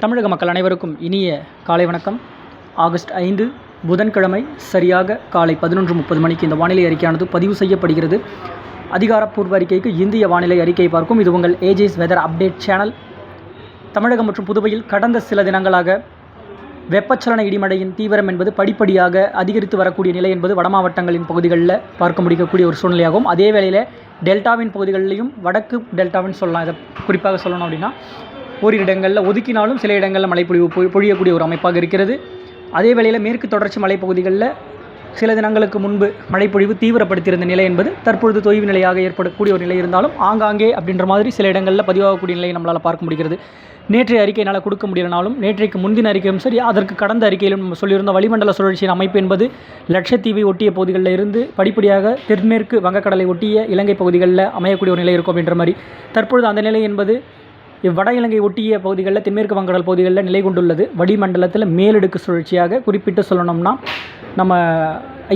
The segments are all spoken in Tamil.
தமிழக மக்கள் அனைவருக்கும் இனிய காலை வணக்கம். ஆகஸ்ட் 5 புதன்கிழமை சரியாக காலை 11:30 மணிக்கு இந்த வானிலை அறிக்கையானது பதிவு செய்யப்படுகிறது. அதிகாரப்பூர்வ அறிக்கைக்கு இந்திய வானிலை அறிக்கையை பார்க்கும் இது உங்கள் ஏஜேஸ் வெதர் அப்டேட் சேனல். தமிழகம் மற்றும் புதுவையில் கடந்த சில தினங்களாக வெப்பச்சலன இடிமழையின் தீவிரம் என்பது படிப்படியாக அதிகரித்து வரக்கூடிய நிலை என்பது வட மாவட்டங்களின் பகுதிகளில் பார்க்க முடியக்கூடிய ஒரு சூழ்நிலையாகும். அதே வேளையில் டெல்டாவின் பகுதிகளிலையும் வடக்கு டெல்டாவின் சொல்லலாம். இதை குறிப்பாக சொல்லணும் அப்படின்னா ஓரிரு இடங்களில் ஒதுக்கினாலும் சில இடங்களில் மழைப்பொழிவு பொழியக்கூடிய ஒரு அமைப்பாக இருக்கிறது. அதே வேளையில் மேற்கு தொடர்ச்சி மலைப்பகுதிகளில் சில தினங்களுக்கு முன்பு மழைப்பொழிவு தீவிரப்படுத்தியிருந்த நிலை என்பது தற்பொழுது தொய்வு நிலையாக ஏற்படக்கூடிய ஒரு நிலை இருந்தாலும் ஆங்காங்கே அப்படின்ற மாதிரி சில இடங்களில் பதிவாகக்கூடிய நிலையை நம்மளால் பார்க்க முடிகிறது. நேற்றைய அறிக்கை என்னால் கொடுக்க முடியலனாலும் நேற்றைக்கு முந்தின அறிக்கையும் சரி, அதற்கு கடந்த அறிக்கையிலும் நம்ம சொல்லியிருந்த வளிமண்டல சுழற்சியின் அமைப்பு என்பது லட்சத்தீவை ஒட்டிய பகுதிகளில் இருந்து படிப்படியாக தென்மேற்கு வங்கக்கடலை ஒட்டிய இலங்கை பகுதிகளில் அமையக்கூடிய ஒரு நிலை இருக்கும் அப்படின்ற மாதிரி தற்பொழுது அந்த நிலை என்பது வட இலங்கை ஒட்டிய பகுதிகளில் தென்மேற்கு வங்கக்கடல் பகுதிகளில் நிலை கொண்டுள்ளது. வளிமண்டலத்தில் மேலடுக்கு சுழற்சியாக குறிப்பிட்டு சொல்லணும்னா நம்ம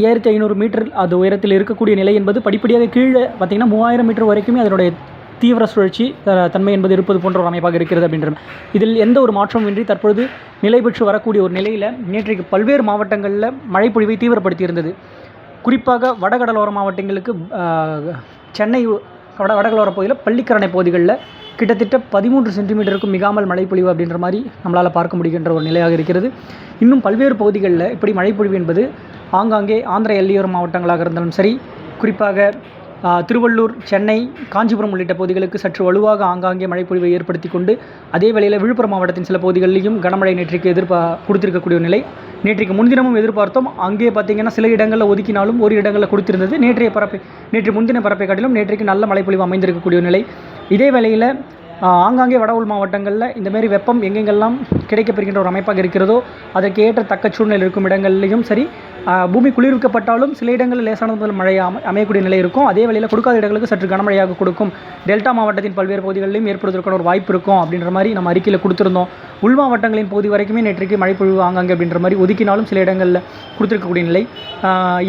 5500 மீட்டர் அது உயரத்தில் இருக்கக்கூடிய நிலை என்பது படிப்படியாக கீழே பார்த்திங்கன்னா 3000 மீட்டர் வரைக்குமே அதனுடைய தீவிர சுழற்சி தன்மை என்பது இருப்பது போன்ற ஒரு அமைப்பாக இருக்கிறது அப்படின்றது. இதில் எந்த ஒரு மாற்றமும் இன்றி தற்பொழுது நிலை பெற்று வரக்கூடிய ஒரு நிலையில் நேற்றைக்கு பல்வேறு மாவட்டங்களில் மழைப்பொழிவை தீவிரப்படுத்தியிருந்தது. குறிப்பாக வடகடலோர மாவட்டங்களுக்கு சென்னை வடகடலோர பகுதியில் பள்ளிக்கரணை பகுதிகளில் கிட்டத்தட்ட 13 சென்டிமீட்டருக்கும் மிகாமல் மழைப்பொழிவு அப்படின்ற மாதிரி நம்மளால் பார்க்க முடிகின்ற ஒரு நிலையாக இருக்கிறது. இன்னும் பல்வேறு பகுதிகளில் இப்படி மழைப்பொழிவு என்பது ஆங்காங்கே ஆந்திர எல்லையோர மாவட்டங்களாக இருந்தாலும் சரி, குறிப்பாக திருவள்ளூர், சென்னை, காஞ்சிபுரம் உள்ளிட்ட பகுதிகளுக்கு சற்று வலுவாக ஆங்காங்கே மழைப்பொழிவை ஏற்படுத்தி கொண்டு அதே வேளையில் விழுப்புரம் மாவட்டத்தின் சில பகுதிகளிலும் கனமழை நேற்றைக்கு கொடுத்திருக்கக்கூடிய நிலை நேற்றைக்கு முன்தினமும் எதிர்பார்த்தோம். அங்கே பார்த்திங்கன்னா சில இடங்களில் ஒதுக்கினாலும் ஒரு இடங்களில் கொடுத்திருந்தது. நேற்று முன்தின பரப்பை காட்டிலும் நேற்றைக்கு நல்ல மழைப்பொழிவு அமைந்திருக்கக்கூடிய நிலை. இதே வேளையில் ஆங்காங்கே வட உள் மாவட்டங்களில் இந்தமாரி வெப்பம் எங்கெங்கெல்லாம் கிடைக்கப்பெறுகின்ற ஒரு அமைப்பாக இருக்கிறதோ அதற்கு ஏற்ற தக்க சூழ்நிலை இருக்கும் இடங்கள்லையும் சரி, பூமி குளிர்விக்கப்பட்டாலும் சில இடங்களில் லேசான முதல் மழை அமையக்கூடிய நிலை இருக்கும். அதே வேளையில் கொடுக்காத இடங்களுக்கு சற்று கனமழையாக கொடுக்கும். டெல்டா மாவட்டத்தின் பல்வேறு பகுதிகளிலும் ஏற்படுவதற்கான ஒரு வாய்ப்பு இருக்கும் அப்படின்ற மாதிரி நம்ம அறிக்கையில் கொடுத்துருந்தோம். உள் மாவட்டங்களின் பகுதி வரைக்குமே நேற்றைக்கு மழைப்பொழிவு ஆங்காங்கே அப்படின்ற மாதிரி ஒதுக்கினாலும் சில இடங்களில் கொடுத்துருக்கக்கூடிய நிலை.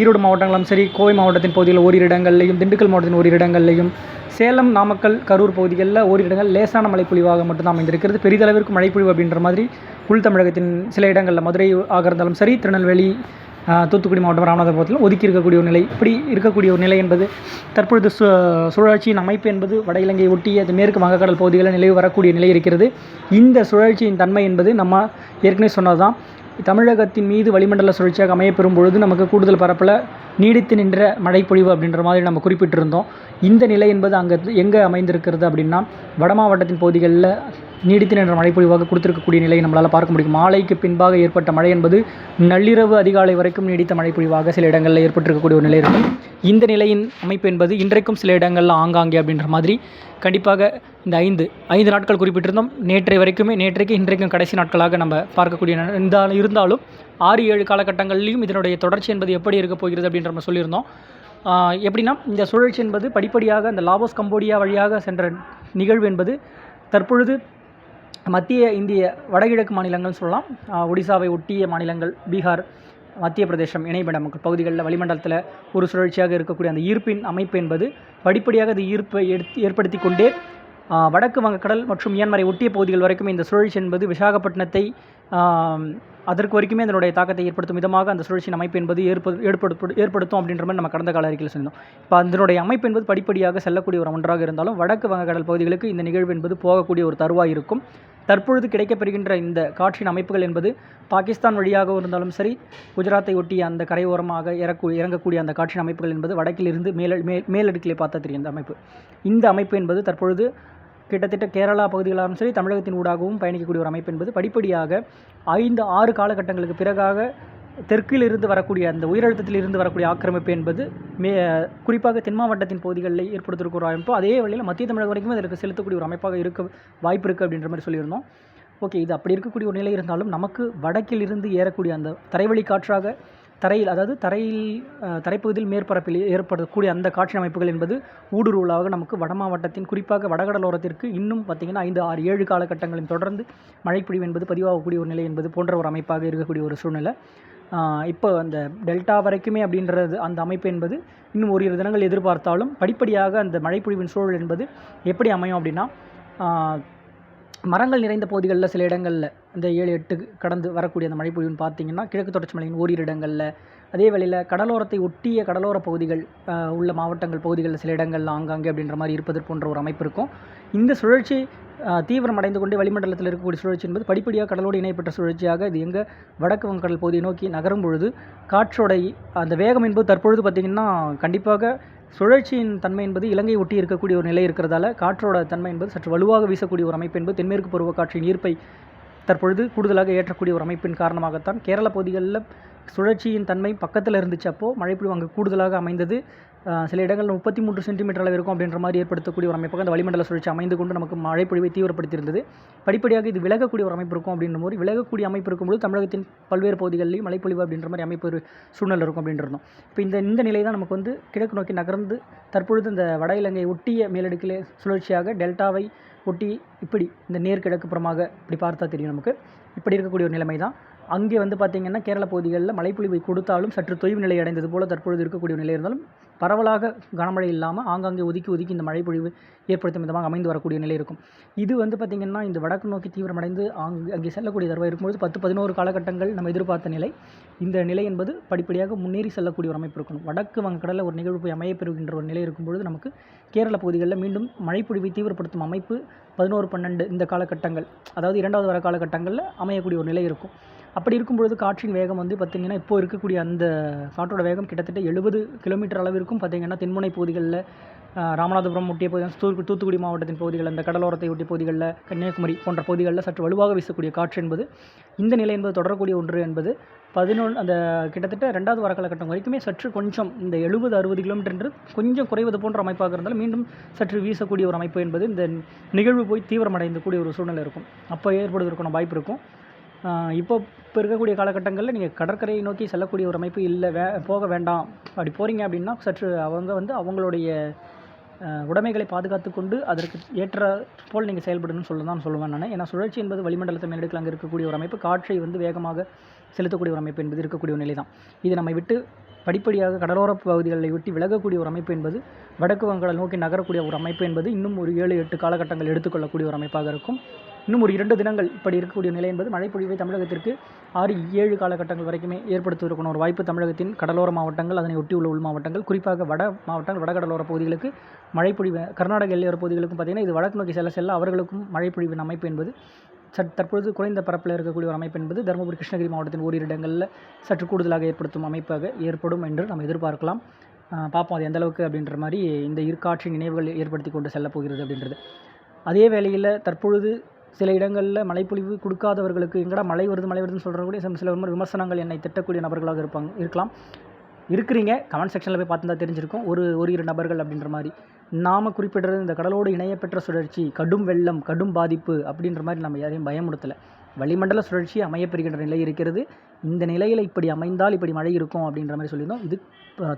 ஈரோடு மாவட்டங்களும் சரி, கோவை மாவட்டத்தின் பகுதியில் ஓரிரு இடங்கள்லையும், திண்டுக்கல் மாவட்டத்தின் ஓரிரு இடங்கள்லையும், சேலம், நாமக்கல், கரூர் பகுதிகளில் ஓரிரு இடங்கள் லேசான மழைப்பொழிவாக மட்டும்தான் அமைந்திருக்கிறது. பெரிதளவிற்கு மழைப்பொழிவு அப்படின்ற மாதிரி உள் தமிழகத்தின் சில இடங்களில் மதுரை ஆக இருந்தாலும் சரி, திருநெல்வேலி, தூத்துக்குடி மாவட்டம், ராமநாதபுரத்தில் ஒதுக்கி இருக்கக்கூடிய ஒரு நிலை. இப்படி இருக்கக்கூடிய ஒரு நிலை என்பது தற்பொழுது சுழற்சியின் அமைப்பு என்பது வட இலங்கை ஒட்டிய மேற்கு வங்கக்கடல் பகுதிகளில் நிலவு வரக்கூடிய நிலை இருக்கிறது. இந்த சுழற்சியின் தன்மை என்பது நம்ம ஏற்கனவே சொன்னது தான். தமிழகத்தின் மீது வளிமண்டல சுழற்சியாக அமையப்பெறும் பொழுது நமக்கு கூடுதல் பரப்பில் நீடித்து நின்ற மழைப்பொழிவு அப்படின்ற மாதிரி நம்ம குறிப்பிட்டிருந்தோம். இந்த நிலை என்பது அங்கே எங்கே அமைந்திருக்கிறது அப்படின்னா வட மாவட்டத்தின் பகுதிகளில் நீடித்து நின்ற மழைப்பொழிவாக கொடுத்திருக்கக்கூடிய நிலையை நம்மளால் பார்க்க முடியும். மாலைக்கு பின்பாக ஏற்பட்ட மழை என்பது நள்ளிரவு அதிகாலை வரைக்கும் நீடித்த மழைப்பொழிவாக சில இடங்களில் ஏற்பட்டிருக்கக்கூடிய ஒரு நிலை இருக்கும். இந்த நிலையின் அமைப்பு என்பது இன்றைக்கும் சில இடங்களில் ஆங்காங்கே அப்படின்ற மாதிரி கண்டிப்பாக இந்த 5 நாட்கள் குறிப்பிட்டிருந்தோம். நேற்றைக்கு இன்றைக்கும் கடைசி நாட்களாக நம்ம பார்க்கக்கூடிய இருந்தாலும் 6-7 காலகட்டங்களிலும் இதனுடைய தொடர்ச்சி என்பது எப்படி இருக்க போகிறது அப்படின்ற நம்ம சொல்லியிருந்தோம். எப்படின்னா இந்த சுழற்சி என்பது படிப்படியாக இந்த லாவோஸ், கம்போடியா வழியாக சென்ற நிகழ்வு என்பது தற்பொழுது மத்திய இந்திய வடகிழக்கு மாநிலங்கள் சொல்லலாம், ஒடிசாவை ஒட்டிய மாநிலங்கள், பீகார், மத்திய பிரதேசம் இணைப்பிட மக்கள் பகுதிகளில் வளிமண்டலத்தில் ஒரு சுழற்சியாக இருக்கக்கூடிய அந்த ஈர்ப்பின் அமைப்பு என்பது படிப்படியாக அது ஈர்ப்பை ஏற்படுத்தி கொண்டே வடக்கு வங்கக்கடல் மற்றும் மியான்மரை ஒட்டிய பகுதிகள் வரைக்கும் இந்த சுழற்சி என்பது விசாகப்பட்டினத்தை அதற்கு வரைக்குமே அதனுடைய தாக்கத்தை ஏற்படுத்தும் விதமாக அந்த சுழற்சியின் அமைப்பு என்பது ஏற்படுத்தும் அப்படின்ற மாதிரி நம்ம கடந்த கால அறிக்கையில் சொன்னோம். இப்போ அதனுடைய அமைப்பு என்பது படிப்படியாக செல்லக்கூடிய ஒரு ஒன்றாக இருந்தாலும் வடக்கு வங்கக்கடல் பகுதிகளுக்கு இந்த நிகழ்வு என்பது போகக்கூடிய ஒரு தருவாய் இருக்கும். தற்பொழுது கிடைக்கப்பெறுகின்ற இந்த காற்றின் அமைப்புகள் என்பது பாகிஸ்தான் வழியாக இருந்தாலும் சரி, குஜராத்தை ஒட்டிய அந்த கரையோரமாக இறங்கக்கூடிய அந்த காற்றின் அமைப்புகள் என்பது வடக்கிலிருந்து மேலடுக்கிலே பார்த்தா தெரியும் இந்த அமைப்பு என்பது தற்பொழுது கிட்டத்தட்ட கேரளா பகுதிகளாலும் சரி, தமிழகத்தின் ஊடாகவும் பயணிக்கக்கூடிய ஒரு அமைப்பு என்பது படிப்படியாக 5-6 காலகட்டங்களுக்கு பிறகாக தெற்கில் இருந்து வரக்கூடிய அந்த உயரழுத்தத்தில் இருந்து வரக்கூடிய ஆக்கிரமிப்பு என்பது குறிப்பாக தென் மாவட்டத்தின் பகுதிகளில் ஏற்படுத்திருக்கிற ஒரு அமைப்பு. அதே வழியில் மத்திய தமிழகம் வரைக்கும் அதற்கு செலுத்தக்கூடிய ஒரு அமைப்பாக வாய்ப்பு இருக்குது அப்படின்ற மாதிரி சொல்லியிருந்தோம். ஓகே, இது அப்படி இருக்கக்கூடிய ஒரு நிலை இருந்தாலும் நமக்கு வடக்கில் இருந்து ஏறக்கூடிய அந்த தரைவழி காற்றாக தரைப்பகுதியில் மேற்பரப்பில் ஏற்படக்கூடிய அந்த காற்றின் அமைப்புகள் என்பது ஊடுருவலாக நமக்கு வட மாவட்டத்தின் குறிப்பாக வடகடலோரத்திற்கு இன்னும் பார்த்திங்கன்னா 5-6-7 காலகட்டங்களில் தொடர்ந்து மழைப்பொழிவு என்பது பதிவாகக்கூடிய ஒரு நிலை என்பது போன்ற ஒரு அமைப்பாக இருக்கக்கூடிய ஒரு சூழ்நிலை. இப்போ அந்த டெல்டா வரைக்குமே அப்படின்றது அந்த அமைப்பு என்பது இன்னும் ஓரிரு தினங்கள் எதிர்பார்த்தாலும் படிப்படியாக அந்த மழைப்பொழிவின் சூழல் என்பது எப்படி அமையும் அப்படின்னா மரங்கள் நிறைந்த பகுதிகளில் சில இடங்களில் இந்த 7-8 கடந்து வரக்கூடிய அந்த மழைப்பொழிவுன்னு பார்த்தீங்கன்னா கிழக்கு தொடர்ச்சி மலையின் ஓரிரு இடங்களில், அதே வேளையில் கடலோரத்தை ஒட்டிய கடலோர பகுதிகள் உள்ள மாவட்டங்கள் பகுதிகளில் சில இடங்களில் ஆங்காங்கே அப்படின்ற மாதிரி இருப்பது போன்ற ஒரு அமைப்பு இருக்கும். இந்த சுழற்சி தீவிரமடைந்து கொண்டு வளிமண்டலத்தில் இருக்கக்கூடிய சுழற்சி என்பது படிப்படியாக கடலோடு இணையப்பட்ட சுழற்சியாக இது எங்கே வடக்கு வங்கக்கடல் பகுதியை நோக்கி நகரும் பொழுது காற்றோடை அந்த வேகம் என்பது தற்பொழுது பார்த்திங்கன்னா கண்டிப்பாக சுழற்சியின் தன்மை என்பது இலங்கை ஒட்டி இருக்கக்கூடிய ஒரு நிலை இருக்கிறதால காற்றோட தன்மை என்பது சற்று வலுவாக வீசக்கூடிய ஒரு அமைப்பு என்பது தென்மேற்கு பருவக்காற்றின் ஈர்ப்பை தற்பொழுது கூடுதலாக ஏற்றக்கூடிய ஒரு அமைப்பின் காரணமாகத்தான் கேரள பகுதிகளில் சுழற்சியின் தன்மை பக்கத்தில் இருந்துச்சு. அப்போது மழைப்பொழிவு அங்கே கூடுதலாக அமைந்தது. சில இடங்களில் 33 சென்டிமீட்டர் அளவு இருக்கும் அப்படின்ற மாதிரி ஏற்படுத்தக்கூடிய ஒரு அமைப்பாக அந்த வளிமண்டல சுழற்சி அமைந்து கொண்டு நமக்கு மழைப்பொழிவை தீவிரப்படுத்தியிருந்தது. படிப்படியாக இது விலகக்கூடிய ஒரு அமைப்பு இருக்கும் அப்படின்ற மாதிரி விலகக்கூடிய அமைப்பு இருக்கும்போது தமிழகத்தின் பல்வேறு பகுதிகளிலும் மழைப்பொழிவு அப்படின்ற மாதிரி அமைப்பு ஒரு சூழ்நிலை இருக்கும் அப்படின்றோம். இப்போ இந்த நிலை தான் நமக்கு வந்து கிழக்கு நோக்கி நகர்ந்து தற்பொழுது இந்த வட இலங்கை ஒட்டிய மேலடுக்கிலே சுழற்சியாக டெல்டாவை ஒட்டி இப்படி இந்த நேர்கிழக்கு புறமாக இப்படி பார்த்தா தெரியும் நமக்கு. இப்படி இருக்கக்கூடிய ஒரு நிலைமை தான். அங்கே வந்து பார்த்திங்கன்னா கேரள பகுதிகளில் மழைப்பொழிவை கொடுத்தாலும் சற்று தொய்வு நிலை அடைந்தது போல் தற்பொழுது இருக்கக்கூடிய நிலை இருந்தாலும் பரவலாக கனமழை இல்லாமல் ஆங்காங்கே ஒதுக்கி இந்த மழைப்பொழிவு ஏற்படுத்தும் விதமாக அமைந்து வரக்கூடிய நிலை இருக்கும். இது வந்து பார்த்திங்கன்னா இந்த வடக்கு நோக்கி தீவிரமடைந்து அங்கே செல்லக்கூடிய தருவாய் இருக்கும்போது 10-11 காலகட்டங்கள் நம்ம எதிர்பார்த்த நிலை. இந்த நிலை என்பது படிப்படியாக முன்னேறி செல்லக்கூடிய ஒரு அமைப்பு இருக்கணும். வடக்கு வங்கக்கடலில் ஒரு நிகழ்வு போய் அமையப்பெறுகின்ற ஒரு நிலை இருக்கும்பொழுது நமக்கு கேரள பகுதிகளில் மீண்டும் மழைப்பொழிவை தீவிரப்படுத்தும் அமைப்பு 11-12 இந்த காலகட்டங்கள், அதாவது 2வது வர காலகட்டங்களில் அமையக்கூடிய ஒரு நிலை இருக்கும். அப்படி இருக்கும்பொழுது காற்றின் வேகம் வந்து பார்த்திங்கன்னா இப்போ இருக்கக்கூடிய அந்த காற்றோட வேகம் கிட்டத்தட்ட 70 கிலோமீட்டர் அளவிற்கும் பார்த்திங்கன்னா தென்முனை பகுதிகளில் ராமநாதபுரம் ஒட்டிய பகுதிகள், தூத்துக்குடி மாவட்டத்தின் பகுதிகள், அந்த கடலோரத்தை ஒட்டிய பகுதிகளில், கன்னியாகுமரி போன்ற பகுதிகளில் சற்று வலுவாக வீசக்கூடிய காற்று என்பது இந்த நிலை என்பது தொடரக்கூடிய ஒன்று என்பது அந்த கிட்டத்தட்ட 2வது வார காலகட்டம் வரைக்குமே சற்று கொஞ்சம் இந்த 70-60 கிலோமீட்டர் கொஞ்சம் குறைவது போன்ற அமைப்பாக இருந்தாலும் மீண்டும் சற்று வீசக்கூடிய ஒரு அமைப்பு என்பது இந்த நிகழ்வு போய் தீவிரமடைந்து கூடிய ஒரு சூழ்நிலை இருக்கும். அப்போ ஏற்படுவதற்கான வாய்ப்பு இருக்கும். இப்போ இருக்கக்கூடிய காலகட்டங்களில் நீங்கள் கடற்கரையை நோக்கி செல்லக்கூடிய ஒரு அமைப்பு இல்லை, போக வேண்டாம். அப்படி போகிறீங்க அப்படின்னா சற்று அவங்க வந்து அவங்களுடைய உடைமைகளை பாதுகாத்து கொண்டு அதற்கு ஏற்ற போல் நீங்கள் செயல்படணும்னு சொல்லுவேன் நான். ஏன்னா சுழற்சி என்பது வளிமண்டலத்தை மேலடுக்கில் அங்கே இருக்கக்கூடிய ஒரு அமைப்பு, காற்றை வந்து வேகமாக செலுத்தக்கூடிய ஒரு அமைப்பு என்பது இருக்கக்கூடிய ஒரு நிலை தான். இது நம்மை விட்டு படிப்படியாக கடலோர பகுதிகளை விட்டு விலகக்கூடிய ஒரு அமைப்பு என்பது வடக்கு வங்கக்கடல் நோக்கி நகரக்கூடிய ஒரு அமைப்பு என்பது இன்னும் ஒரு 7-8 காலகட்டங்கள் எடுத்துக்கொள்ளக்கூடிய ஒரு அமைப்பாக இருக்கும். இன்னும் ஒரு 2 தினங்கள் இப்படி இருக்கக்கூடிய நிலை என்பது மழைப்பொழிவை தமிழகத்திற்கு 6-7 காலகட்டங்கள் வரைக்குமே ஏற்படுத்துவதற்கான ஒரு வாய்ப்பு தமிழகத்தின் கடலோர மாவட்டங்கள், அதனை ஒட்டியுள்ள உள் மாவட்டங்கள், குறிப்பாக வட மாவட்டங்கள், வடகடலோர பகுதிகளுக்கு மழைப்பொழிவு, கர்நாடக எல்லையோர பகுதிகளுக்கும் பார்த்திங்கன்னா இது வடக்கு நோக்கி செல்ல அவர்களுக்கும் மழைப்பொழிவின் அமைப்பு என்பது தற்பொழுது குறைந்த பரப்பில் இருக்கக்கூடிய ஒரு அமைப்பு என்பது தருமபுரி, கிருஷ்ணகிரி மாவட்டத்தின் ஓரிரு இடங்களில் சற்று கூடுதலாக ஏற்படுத்தும் அமைப்பாக ஏற்படும் என்று நம்ம எதிர்பார்க்கலாம். பார்ப்போம் அது எந்தளவுக்கு அப்படின்ற மாதிரி இந்த காற்றின் நினைவுகள் ஏற்படுத்தி கொண்டு செல்லப் போகிறது அப்படின்றது. அதே வேளையில் தற்பொழுது சில இடங்களில் மழைப்பொழிவு கொடுக்காதவர்களுக்கு எங்கடா மழை வருதுன்னு சொல்கிறக்கூடிய சில விமர்சனங்கள் என்னை திட்டக்கூடிய நபர்களாக இருக்கலாம். இருக்கிறீங்க, கமெண்ட் செக்ஷனில் போய் பார்த்துருந்தா தெரிஞ்சிருக்கும். ஒரு இரு நபர்கள் அப்படின்ற மாதிரி நாம் குறிப்பிடுறது இந்த கடலோடு இணையப்பெற்ற சுழற்சி, கடும் வெள்ளம், கடும் பாதிப்பு அப்படின்ற மாதிரி நம்ம யாரையும் பயமுறுத்தலை. வளிமண்டல சுழற்சி அமையப்பெறுகின்ற நிலை இருக்கிறது. இந்த நிலையில் இப்படி அமைந்தால் இப்படி மழை இருக்கும் அப்படின்ற மாதிரி சொல்லியிருந்தோம். இது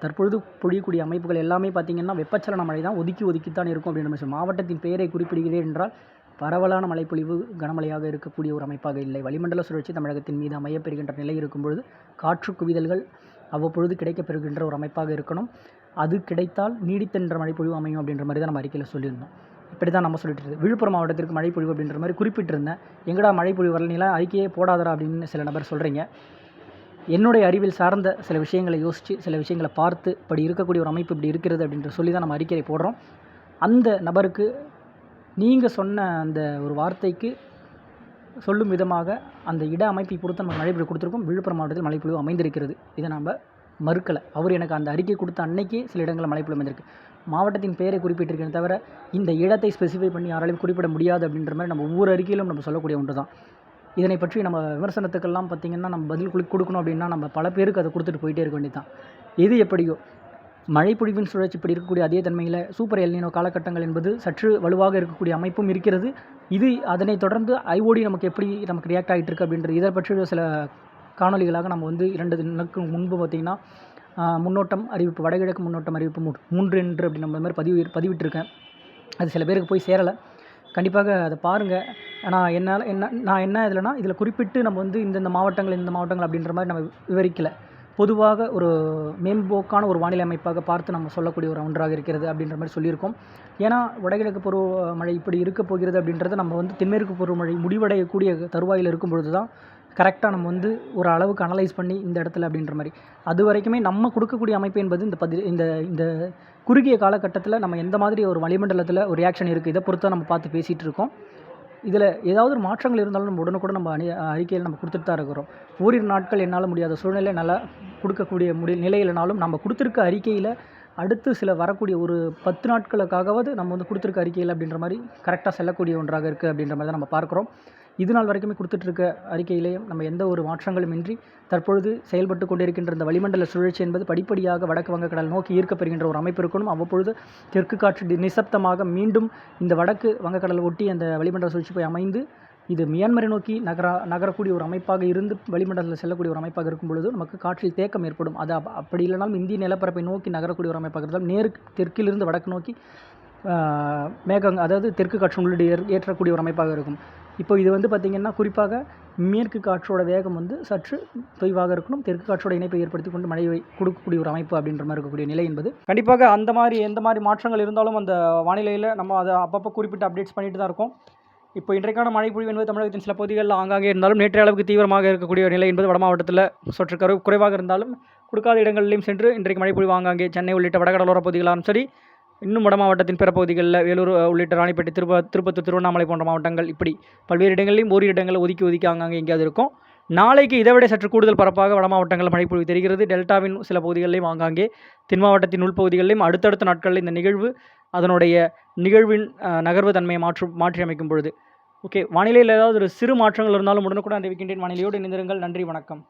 தற்பொழுது பொழியக்கூடிய அமைப்புகள் எல்லாமே பார்த்திங்கன்னா வெப்பச்சலன மழை தான், ஒதுக்கித்தான் இருக்கும் அப்படின்ற மாதிரி. மாவட்டத்தின் பெயரை குறிப்பிடுகிறேன் என்றால் பரவலான மழைப்பொழிவு கனமழையாக இருக்கக்கூடிய ஒரு அமைப்பாக இல்லை. வளிமண்டல சுழற்சி தமிழகத்தின் மீது அமையப்பெறுகின்ற நிலை இருக்கும்பொழுது காற்று குவிதல்கள் அவ்வப்பொழுது கிடைக்கப்பெறுகின்ற ஒரு அமைப்பாக இருக்கணும். அது கிடைத்தால் நீடித்தென்ற மழைப்பொழிவு அமையும் அப்படின்ற மாதிரி தான் நம்ம அறிக்கையில் சொல்லியிருந்தோம். இப்படி தான் நம்ம சொல்லிட்டு இருந்தது. விழுப்புரம் மாவட்டத்திற்கு மழைப்பொழிவு அப்படின்ற மாதிரி குறிப்பிட்டிருந்தேன். எங்கடா மழைப்பொழிவு வரலாம் அறிக்கையே போடாதரா அப்படின்னு சில நபர் சொல்கிறீங்க. என்னுடைய அறிவில் சார்ந்த சில விஷயங்களை யோசித்து சில விஷயங்களை பார்த்து இப்படி இருக்கக்கூடிய ஒரு அமைப்பு இப்படி இருக்கிறது அப்படின்ற சொல்லி தான் நம்ம அறிக்கையை போடுறோம். அந்த நபருக்கு நீங்கள் சொன்ன அந்த ஒரு வார்த்தைக்கு சொல்லும் விதமாக அந்த இட அமைப்பை பொறுத்து நம்ம மழைப்பொழிவு கொடுத்துருக்கோம். விழுப்புரம் மாவட்டத்தில் மழைப்பொழிவு அமைந்திருக்கிறது. இதை நம்ம மறுக்கலை. அவர் எனக்கு அந்த அறிக்கை கொடுத்த அன்னைக்கே சில இடங்களில் மழைப்பொழிவு அமைந்திருக்கு. மாவட்டத்தின் பெயரை குறிப்பிட்டிருக்கேன் தவிர இந்த இடத்தை ஸ்பெசிஃபை பண்ணி யாராலையும் குறிப்பிட முடியாது அப்படின்ற மாதிரி நம்ம ஒவ்வொரு அறிக்கையிலும் நம்ம சொல்லக்கூடிய ஒன்று தான். இதனை பற்றி நம்ம விமர்சனத்துக்கெல்லாம் பார்த்திங்கன்னா நம்ம பதில் கொடுக்கணும் அப்படின்னா நம்ம பல பேருக்கு அதை கொடுத்துட்டு போயிட்டே இருக்க வேண்டியது தான். எது எப்படியோ மழைப்பொழிவின் சுழற்சி இப்படி இருக்கக்கூடிய அதே தன்மையில் சூப்பர் எல்னினோ காலகட்டங்கள் என்பது சற்று வலுவாக இருக்கக்கூடிய அமைப்பும் இருக்கிறது. இது அதனை தொடர்ந்து ஐஓடி நமக்கு ரியாக்ட் ஆகிட்டு இருக்குது அப்படின்றது இதை பற்றி சில காணொலிகளாக நம்ம வந்து 2 தினங்களுக்கு முன்பு பார்த்திங்கன்னா முன்னோட்டம் அறிவிப்பு, வடகிழக்கு முன்னோட்டம் அறிவிப்பு 3 என்று அப்படி நம்ம மாதிரி பதிவிட்டிருக்கேன். அது சில பேருக்கு போய் சேரலை. கண்டிப்பாக அதை பாருங்கள். நான் என்ன இதில் குறிப்பிட்டு நம்ம வந்து இந்த மாவட்டங்கள் அப்படின்ற மாதிரி நம்ம விவரிக்கலை. பொதுவாக ஒரு மேம்போக்கான ஒரு வானிலை அமைப்பாக பார்த்து நம்ம சொல்லக்கூடிய ஒரு ஒன்றாக இருக்கிறது அப்படின்ற மாதிரி சொல்லியிருக்கோம். ஏன்னா வடகிழக்கு பருவமழை இப்படி இருக்க போகிறது அப்படின்றத நம்ம வந்து தென்மேற்கு பருவமழை முடிவடையக்கூடிய தருவாயில் இருக்கும் பொழுது தான் கரெக்டாக நம்ம வந்து ஒரு அளவுக்கு அனலைஸ் பண்ணி இந்த இடத்துல அப்படின்ற மாதிரி அது வரைக்குமே நம்ம கொடுக்கக்கூடிய அமைப்பு என்பது இந்த இந்த குறுகிய காலகட்டத்தில் நம்ம எந்த மாதிரி ஒரு வளிமண்டலத்தில் ஒரு ரியாக்ஷன் இருக்குது இதை பொறுத்து நம்ம பார்த்து பேசிகிட்டு இருக்கோம். இதில் ஏதாவது ஒரு மாற்றங்கள் இருந்தாலும் நம்ம உடனுக்குடன் நம்ம அறிக்கையில் நம்ம கொடுத்துட்டு தான் இருக்கிறோம். ஓரிரு நாட்கள் என்னால் முடியாத சூழ்நிலை நல்லா கொடுக்கக்கூடிய நிலையிலனாலும் நம்ம கொடுத்துருக்க அறிக்கையில் அடுத்து சில வரக்கூடிய ஒரு 10 நாட்களுக்காகவாவது நம்ம வந்து கொடுத்துருக்க அறிக்கையில் அப்படின்ற மாதிரி கரெக்டாக செல்லக்கூடிய ஒன்றாக இருக்குது அப்படின்ற மாதிரி தான் நம்ம பார்க்குறோம். இது நாள் வரைக்குமே கொடுத்துட்ருக்க அறிக்கையிலேயும் நம்ம எந்த ஒரு மாற்றங்களும் இன்றி தற்பொழுது செயல்பட்டு கொண்டிருக்கின்ற இந்த வளிமண்டல சுழற்சி என்பது படிப்படியாக வடக்கு வங்கக்கடல் நோக்கி ஈர்க்கப்படுகின்ற ஒரு அமைப்பு இருக்கணும். அவ்வப்பொழுது தெற்கு காற்று நிசப்தமாக மீண்டும் இந்த வடக்கு வங்கக்கடல் ஒட்டி அந்த வளிமண்டல சுழற்சி போய் அமைந்து இது மியான்மரை நோக்கி நகரக்கூடிய ஒரு அமைப்பாக இருந்து வளிமண்டலத்தில் செல்லக்கூடிய ஒரு அமைப்பாக இருக்கும் பொழுது நமக்கு காற்றில் தேக்கம் ஏற்படும். அது அப்படி இல்லைனாலும் இந்திய நிலப்பரப்பை நோக்கி நகரக்கூடிய ஒரு அமைப்பாக இருந்தால் தெற்கிலிருந்து வடக்கு நோக்கி அதாவது தெற்கு காற்று உள்ளிட்டு ஏற்றக்கூடிய ஒரு அமைப்பாக இருக்கும். இப்போ இது வந்து பார்த்திங்கன்னா குறிப்பாக மேற்கு காற்றோட வேகம் வந்து சற்று தொய்வாக இருக்கணும். தெற்கு காற்றோட இணைப்பை ஏற்படுத்தி கொண்டு மழையை கொடுக்கக்கூடிய ஒரு அமைப்பு அப்படின்ற மாதிரி இருக்கக்கூடிய நிலை என்பது கண்டிப்பாக எந்த மாதிரி மாற்றங்கள் இருந்தாலும் அந்த வானிலையில் நம்ம அதை அப்பப்போ குறிப்பிட்டு அப்டேட்ஸ் பண்ணிட்டு தான் இருக்கோம். இப்போ இன்றைக்கான மழை பொழிவு என்பது தமிழகத்தின் சில பகுதிகளில் ஆங்காங்கே இருந்தாலும் நேற்றைய அளவுக்கு தீவிரமாக இருக்கக்கூடிய நிலை என்பது வட மாவட்டத்தில் சற்று குறைவாக இருந்தாலும் கொடுக்காத இடங்களிலும் சென்று இன்றைக்கு மழை பொழிவு ஆங்காங்கே சென்னை உள்ளிட்ட வடகடலோர பகுதிகளாலும் சரி, இன்னும் வட மாவட்டத்தின் பிற பகுதிகளில் வேலூர் உள்ளிட்ட ராணிப்பேட்டை திருப்பத்தூர் திருவண்ணாமலை போன்ற மாவட்டங்கள் இப்படி பல்வேறு இடங்களிலும் ஓரிரு இடங்களில் ஒதுக்கி ஆங்காங்கே எங்கேயாவது இருக்கும். நாளைக்கு இதை விட சற்று கூடுதல் பரப்பாக வட மாவட்டங்கள் மழை பொழிவு தெரிகிறது. டெல்டாவின் சில பகுதிகளிலும் ஆங்காங்கே தென் மாவட்டத்தின் உள்பகுதிகளிலும் அடுத்தடுத்த நாட்களில் இந்த நிகழ்வு அதனுடைய நிகழ்வின் நகர்வு தன்மையை மாற்றி அமைக்கும் பொழுது வானிலையில் ஏதாவது ஒரு சிறு மாற்றங்கள் இருந்தாலும் உடனுக்குடன் அறிவிக்கின்றேன். வானிலையோடு இணைந்திருங்கள். நன்றி, வணக்கம்.